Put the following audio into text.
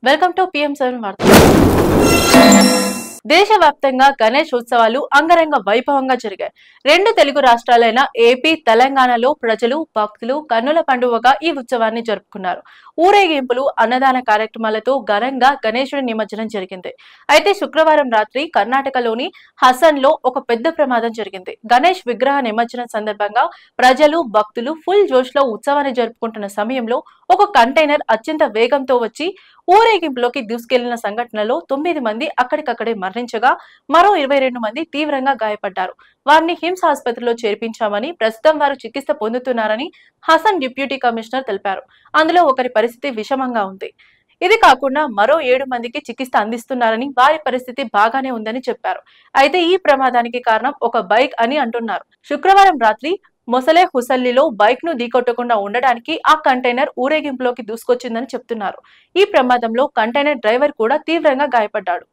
Welcome to PM7 వార్తలు. దేశవ్యాప్తంగా గణేష్ ఉత్సవాలు అంగరంగ వైభవంగా జరిగాయి. రెండు తెలుగు రాష్ట్రాలైన ఏపీ, తెలంగాణలో ప్రజలు, భక్తులు కన్నుల పండువగా ఈ ఉత్సవాన్ని జరుపుకున్నారు. ఊరేగింపులు, అన్నదాన కార్యక్రమాలతో ఘనంగా గణేశుడి నిమజ్జనం జరిగింది. అయితే శుక్రవారం రాత్రి కర్ణాటకలోని హసన్ లో ఒక పెద్ద ప్రమాదం జరిగింది. గణేష్ విగ్రహ నిమజ్జనం సందర్భంగా ప్రజలు, భక్తులు ఫుల్ జోష్ లో ఉత్సవాన్ని జరుపుకుంటున్న సమయంలో ఒక కంటైనర్ అత్యంత వేగంతో వచ్చి ఊరేగింపులోకి దూసుకెళ్లిన సంఘటనలో 9 మంది అక్కడికక్కడే మరణించగా మరో 22 మంది తీవ్రంగా గాయపడ్డారు. వారిని హిమ్స్ ఆసుపత్రిలో చేర్పించామని, ప్రస్తుతం వారు చికిత్స పొందుతున్నారని హసన్ డిప్యూటీ కమిషనర్ తెలిపారు. అందులో ఒకరి పరిస్థితి విషమంగా ఉంది. ఇది కాకుండా మరో 7 మందికి చికిత్స అందిస్తున్నారని, వారి పరిస్థితి బాగానే ఉందని చెప్పారు. అయితే ఈ ప్రమాదానికి కారణం ఒక బైక్ అని అంటున్నారు. శుక్రవారం రాత్రి మొసలే హుసల్లిలో బైక్ ను ఢీకొట్టకుండా ఉండడానికి ఆ కంటైనర్ ఊరేగింపులోకి దూసుకొచ్చిందని చెప్తున్నారు. ఈ ప్రమాదంలో కంటైనర్ డ్రైవర్ కూడా తీవ్రంగా గాయపడ్డాడు.